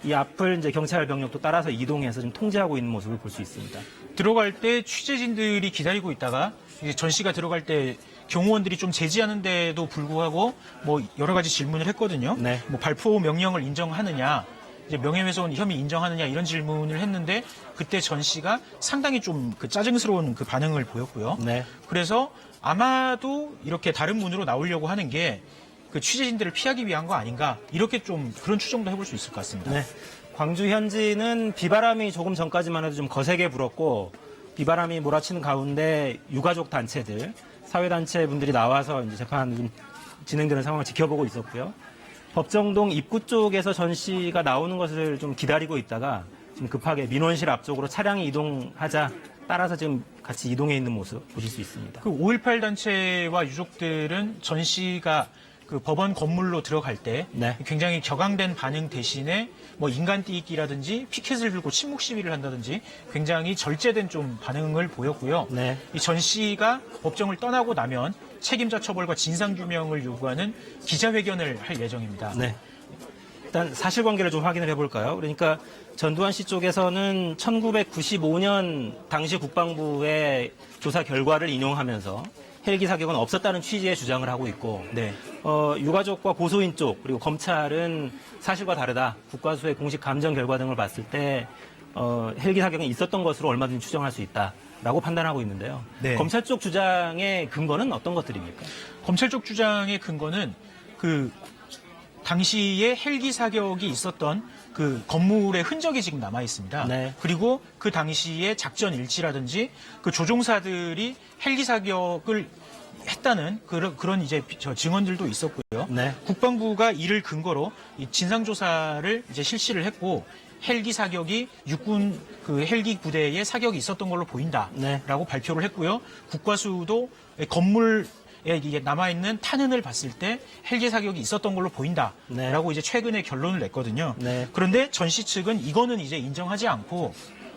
이 앞을 이제 경찰 병력도 따라서 이동해서 지금 통제하고 있는 모습을 볼 수 있습니다. 들어갈 때 취재진들이 기다리고 있다가 이제 전 씨가 들어갈 때 경호원들이 좀 제지하는데도 불구하고 뭐 여러 가지 질문을 했거든요. 네. 뭐 발포 명령을 인정하느냐, 이제 명예훼손 혐의 인정하느냐 이런 질문을 했는데 그때 전 씨가 상당히 좀 그 짜증스러운 그 반응을 보였고요. 네. 그래서 아마도 이렇게 다른 문으로 나오려고 하는 게 그 취재진들을 피하기 위한 거 아닌가 이렇게 좀 그런 추정도 해볼 수 있을 것 같습니다. 네. 광주 현지는 비바람이 조금 전까지만 해도 좀 거세게 불었고 비바람이 몰아치는 가운데 유가족 단체들, 사회단체 분들이 나와서 이제 재판 좀 진행되는 상황을 지켜보고 있었고요. 법정동 입구 쪽에서 전 씨가 나오는 것을 좀 기다리고 있다가 지금 급하게 민원실 앞쪽으로 차량이 이동하자 따라서 지금 같이 이동해 있는 모습 보실 수 있습니다. 그 5.18 단체와 유족들은 전 씨가 그 법원 건물로 들어갈 때 네. 굉장히 격앙된 반응 대신에 뭐 인간 띠기라든지 피켓을 들고 침묵 시위를 한다든지 굉장히 절제된 좀 반응을 보였고요. 네. 이 전 씨가 법정을 떠나고 나면 책임자 처벌과 진상 규명을 요구하는 기자회견을 할 예정입니다. 네. 일단 사실관계를 좀 확인을 해볼까요? 그러니까 전두환 씨 쪽에서는 1995년 당시 국방부의 조사 결과를 인용하면서 헬기 사격은 없었다는 취지의 주장을 하고 있고, 네. 유가족과 고소인 쪽 그리고 검찰은 사실과 다르다. 국과수의 공식 감정 결과 등을 봤을 때 헬기 사격은 있었던 것으로 얼마든지 추정할 수 있다라고 판단하고 있는데요. 네. 검찰 쪽 주장의 근거는 어떤 것들입니까? 검찰 쪽 주장의 근거는 그 당시에 헬기 사격이 있었던 그 건물의 흔적이 지금 남아 있습니다. 네. 그리고 그 당시에 작전 일치라든지 그 조종사들이 헬기 사격을 했다는 그런 이제 증언들도 있었고요. 네. 국방부가 이를 근거로 이 진상 조사를 이제 실시를 했고 헬기 사격이 육군 그 헬기 부대에 사격이 있었던 걸로 보인다라고 네. 발표를 했고요. 국과수도 건물 이게 남아있는 탄흔을 봤을 때 헬기 사격이 있었던 걸로 보인다라고 네. 이제 최근에 결론을 냈거든요. 네. 그런데 전 씨 측은 이거는 이제 인정하지 않고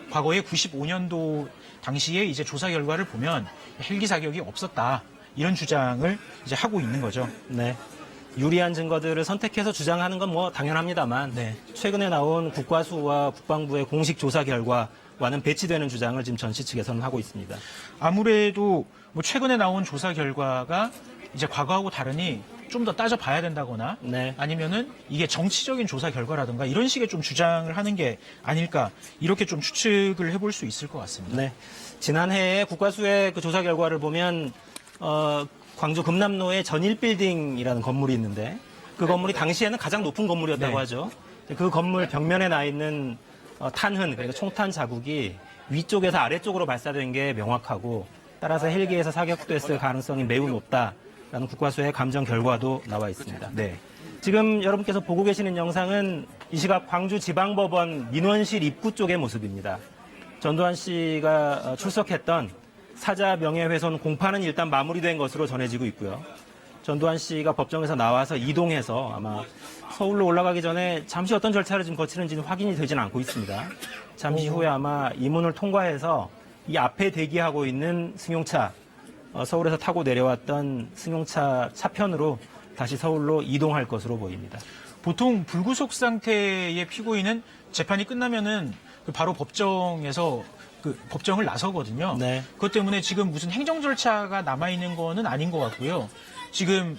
과거에 95년도 당시에 이제 조사 결과를 보면 헬기 사격이 없었다 이런 주장을 이제 하고 있는 거죠. 네. 유리한 증거들을 선택해서 주장하는 건 뭐 당연합니다만 네. 최근에 나온 국과수와 국방부의 공식 조사 결과와는 배치되는 주장을 지금 전 씨 측에서는 하고 있습니다. 아무래도 뭐 최근에 나온 조사 결과가 이제 과거하고 다르니 좀 더 따져봐야 된다거나 네. 아니면은 이게 정치적인 조사 결과라든가 이런 식의 좀 주장을 하는 게 아닐까 이렇게 좀 추측을 해볼 수 있을 것 같습니다. 네. 지난해에 국과수의 그 조사 결과를 보면 광주 금남로에 전일빌딩이라는 건물이 있는데 그 건물이 당시에는 가장 높은 건물이었다고 네. 하죠. 그 건물 벽면에 나 있는 탄흔, 그러니까 총탄 자국이 위쪽에서 아래쪽으로 발사된 게 명확하고 따라서 헬기에서 사격됐을 가능성이 매우 높다라는 국과수의 감정 결과도 나와 있습니다. 네. 지금 여러분께서 보고 계시는 영상은 이 시각 광주지방법원 민원실 입구 쪽의 모습입니다. 전두환 씨가 출석했던 사자 명예훼손 공판은 일단 마무리된 것으로 전해지고 있고요. 전두환 씨가 법정에서 나와서 이동해서 아마 서울로 올라가기 전에 잠시 어떤 절차를 지금 거치는지는 확인이 되지는 않고 있습니다. 잠시 후에 아마 이 문을 통과해서 이 앞에 대기하고 있는 승용차, 서울에서 타고 내려왔던 승용차 차편으로 다시 서울로 이동할 것으로 보입니다. 보통 불구속 상태의 피고인은 재판이 끝나면은 바로 법정에서 법정을 나서거든요. 네. 그것 때문에 지금 무슨 행정 절차가 남아있는 거는 아닌 것 같고요. 지금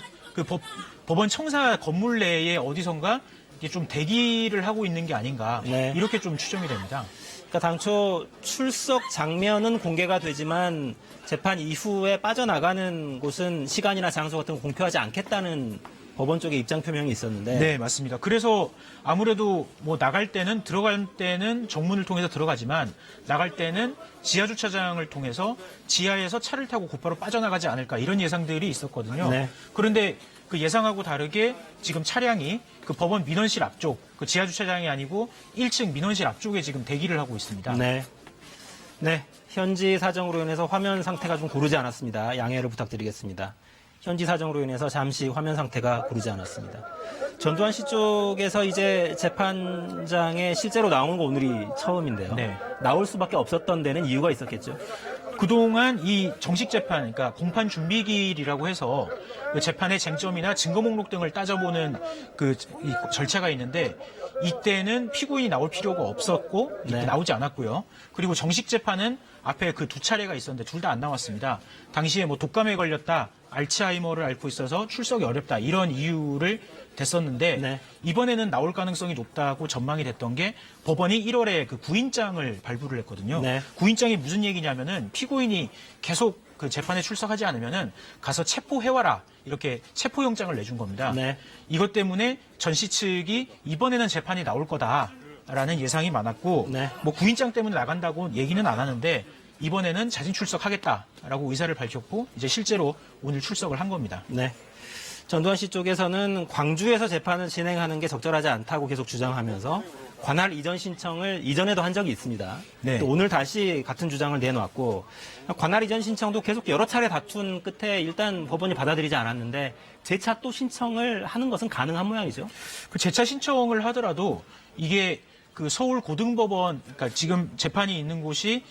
법원 청사 건물 내에 어디선가 이게 좀 대기를 하고 있는 게 아닌가. 네. 이렇게 좀 추정이 됩니다. 그러니까 당초 출석 장면은 공개가 되지만 재판 이후에 빠져나가는 곳은 시간이나 장소 같은 거 공표하지 않겠다는 법원 쪽의 입장 표명이 있었는데 네, 맞습니다. 그래서 아무래도 뭐 들어갈 때는 정문을 통해서 들어가지만 나갈 때는 지하 주차장을 통해서 지하에서 차를 타고 곧바로 빠져나가지 않을까 이런 예상들이 있었거든요. 네. 그런데 그 예상하고 다르게 지금 차량이 그 법원 민원실 앞쪽, 그 지하 주차장이 아니고 1층 민원실 앞쪽에 지금 대기를 하고 있습니다. 네. 네. 현지 사정으로 인해서 화면 상태가 좀 고르지 않았습니다. 양해를 부탁드리겠습니다. 현지 사정으로 인해서 잠시 화면 상태가 고르지 않았습니다. 전두환 씨 쪽에서 이제 재판장에 실제로 나오는 거 오늘이 처음인데요. 네. 나올 수밖에 없었던 데는 이유가 있었겠죠. 그동안 이 정식 재판, 그러니까 공판 준비기일이라고 해서 그 재판의 쟁점이나 증거 목록 등을 따져보는 이 절차가 있는데 이때는 피고인이 나올 필요가 없었고 이때 네. 나오지 않았고요. 그리고 정식 재판은 앞에 그 두 차례가 있었는데 둘 다 안 나왔습니다. 당시에 뭐 독감에 걸렸다, 알츠하이머를 앓고 있어서 출석이 어렵다 이런 이유를 댔었는데 네. 이번에는 나올 가능성이 높다고 전망이 됐던 게 법원이 1월에 그 구인장을 발부를 했거든요. 네. 구인장이 무슨 얘기냐면은 피고인이 계속 그 재판에 출석하지 않으면은 가서 체포해와라 이렇게 체포영장을 내준 겁니다. 네. 이것 때문에 전 씨 측이 이번에는 재판이 나올 거다라는 예상이 많았고 네. 뭐 구인장 때문에 나간다고 얘기는 안 하는데 이번에는 자진 출석하겠다라고 의사를 밝혔고 이제 실제로 오늘 출석을 한 겁니다. 네. 전두환 씨 쪽에서는 광주에서 재판을 진행하는 게 적절하지 않다고 계속 주장하면서 관할 이전 신청을 이전에도 한 적이 있습니다. 네. 또 오늘 다시 같은 주장을 내놓았고 관할 이전 신청도 계속 여러 차례 다툰 끝에 일단 법원이 받아들이지 않았는데 재차 또 신청을 하는 것은 가능한 모양이죠. 그 재차 신청을 하더라도 이게 그 서울 고등법원, 그러니까 지금 재판이 있는 곳이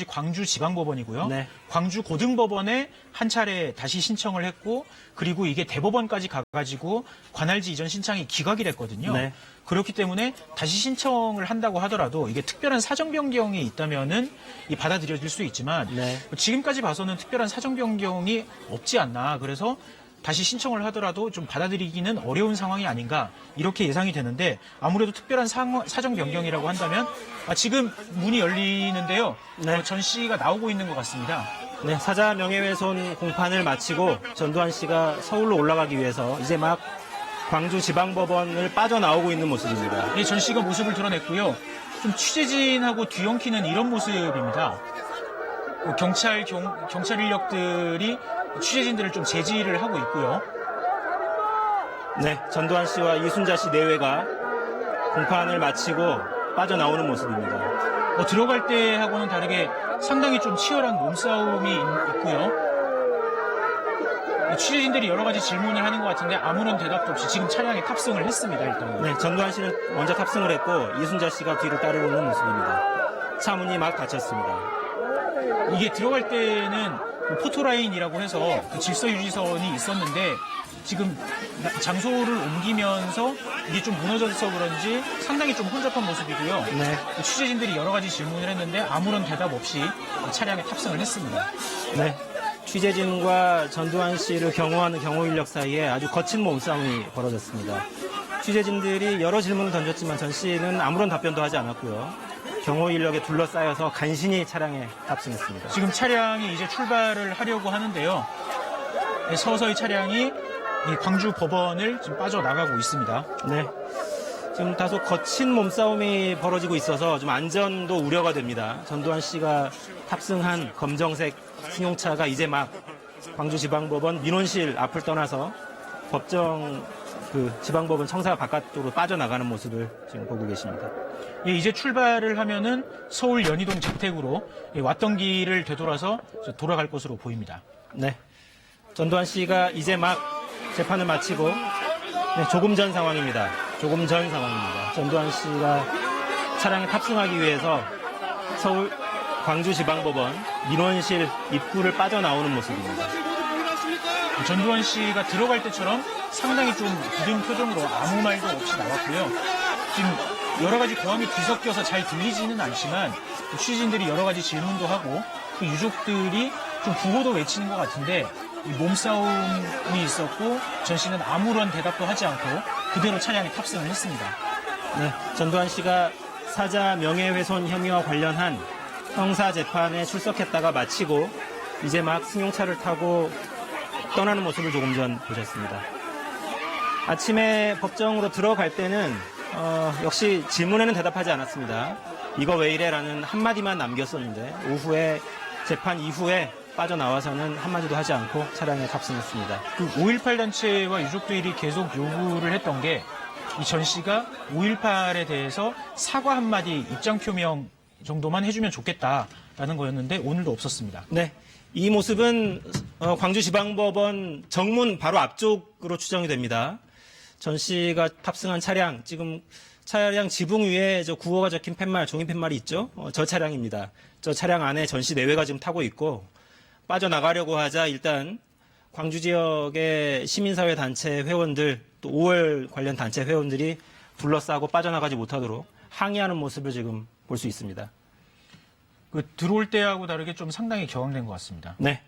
광주지방법원이고요. 네. 광주 고등법원에 한 차례 다시 신청을 했고, 그리고 이게 대법원까지 가가지고 관할지 이전 신청이 기각이 됐거든요. 네. 그렇기 때문에 다시 신청을 한다고 하더라도 이게 특별한 사정 변경이 있다면은 받아들여질 수 있지만 네. 지금까지 봐서는 특별한 사정 변경이 없지 않나. 그래서 다시 신청을 하더라도 좀 받아들이기는 어려운 상황이 아닌가 이렇게 예상이 되는데 아무래도 특별한 사정 변경이라고 한다면 지금 문이 열리는데요. 네. 전 씨가 나오고 있는 것 같습니다. 네, 사자 명예훼손 공판을 마치고 전두환 씨가 서울로 올라가기 위해서 이제 막 광주지방법원을 빠져나오고 있는 모습입니다. 전 씨가 모습을 드러냈고요. 좀 취재진하고 뒤엉키는 이런 모습입니다. 경찰 인력들이 취재진들을 좀 제지를 하고 있고요. 네, 전두환 씨와 이순자 씨 내외가 공판을 마치고 빠져나오는 모습입니다. 들어갈 때하고는 다르게 상당히 좀 치열한 몸싸움이 있고요. 취재진들이 여러 가지 질문을 하는 것 같은데 아무런 대답도 없이 지금 차량에 탑승을 했습니다. 일단. 네, 전두환 씨는 먼저 탑승을 했고 이순자 씨가 뒤를 따르는 모습입니다. 차 문이 막 닫혔습니다. 이게 들어갈 때는 포토라인이라고 해서 그 질서유지선이 있었는데 지금 장소를 옮기면서 이게 좀 무너져서 그런지 상당히 좀 혼잡한 모습이고요. 네. 취재진들이 여러 가지 질문을 했는데 아무런 대답 없이 차량에 탑승을 했습니다. 네. 취재진과 전두환 씨를 경호하는 경호 인력 사이에 아주 거친 몸싸움이 벌어졌습니다. 취재진들이 여러 질문을 던졌지만 전 씨는 아무런 답변도 하지 않았고요. 경호 인력에 둘러싸여서 간신히 차량에 탑승했습니다. 지금 차량이 이제 출발을 하려고 하는데요. 서서히 차량이 이 광주 법원을 지금 빠져나가고 있습니다. 네. 지금 다소 거친 몸싸움이 벌어지고 있어서 좀 안전도 우려가 됩니다. 전두환 씨가 탑승한 검정색 승용차가 이제 막 광주지방법원 민원실 앞을 떠나서 지방법원 청사 바깥쪽으로 빠져나가는 모습을 지금 보고 계십니다. 예, 이제 출발을 하면은 서울 연희동 자택으로 왔던 길을 되돌아서 돌아갈 것으로 보입니다. 네. 전두환 씨가 이제 막 재판을 마치고 조금 전 상황입니다. 조금 전 상황입니다. 전두환 씨가 차량에 탑승하기 위해서 서울 광주지방법원 민원실 입구를 빠져나오는 모습입니다. 전두환 씨가 들어갈 때처럼 상당히 좀 굳은 표정으로 아무 말도 없이 나왔고요. 지금 여러 가지 고함이 뒤섞여서 잘 들리지는 않지만 취재진들이 여러 가지 질문도 하고 그 유족들이 좀 구호도 외치는 것 같은데 이 몸싸움이 있었고 전 씨는 아무런 대답도 하지 않고 그대로 차량에 탑승을 했습니다. 네, 전두환 씨가 사자 명예훼손 혐의와 관련한 형사 재판에 출석했다가 마치고 이제 막 승용차를 타고 떠나는 모습을 조금 전 보셨습니다. 아침에 법정으로 들어갈 때는 역시 질문에는 대답하지 않았습니다. 이거 왜 이래라는 한마디만 남겼었는데 오후에 재판 이후에 빠져나와서는 한마디도 하지 않고 차량에 탑승했습니다. 그 5.18 단체와 유족들이 계속 요구를 했던 게 이 전 씨가 5.18에 대해서 사과 한마디 입장 표명 정도만 해주면 좋겠다라는 거였는데 오늘도 없었습니다. 네, 이 모습은 광주지방법원 정문 바로 앞쪽으로 추정이 됩니다. 전 씨가 탑승한 차량, 지금 차량 지붕 위에 저 구호가 적힌 팻말, 종이 팻말이 있죠? 저 차량입니다. 저 차량 안에 전 씨 내외가 지금 타고 있고 빠져나가려고 하자 일단 광주 지역의 시민사회 단체 회원들 또 5월 관련 단체 회원들이 둘러싸고 빠져나가지 못하도록 항의하는 모습을 지금 볼 수 있습니다. 그 들어올 때하고 다르게 좀 상당히 격앙된 것 같습니다. 네.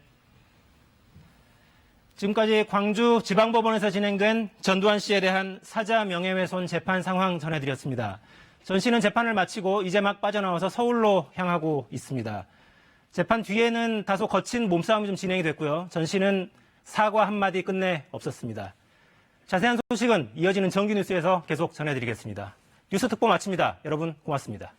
지금까지 광주지방법원에서 진행된 전두환 씨에 대한 사자 명예훼손 재판 상황 전해드렸습니다. 전 씨는 재판을 마치고 이제 막 빠져나와서 서울로 향하고 있습니다. 재판 뒤에는 다소 거친 몸싸움이 좀 진행이 됐고요. 전 씨는 사과 한마디 끝내 없었습니다. 자세한 소식은 이어지는 정규뉴스에서 계속 전해드리겠습니다. 뉴스 특보 마칩니다. 여러분 고맙습니다.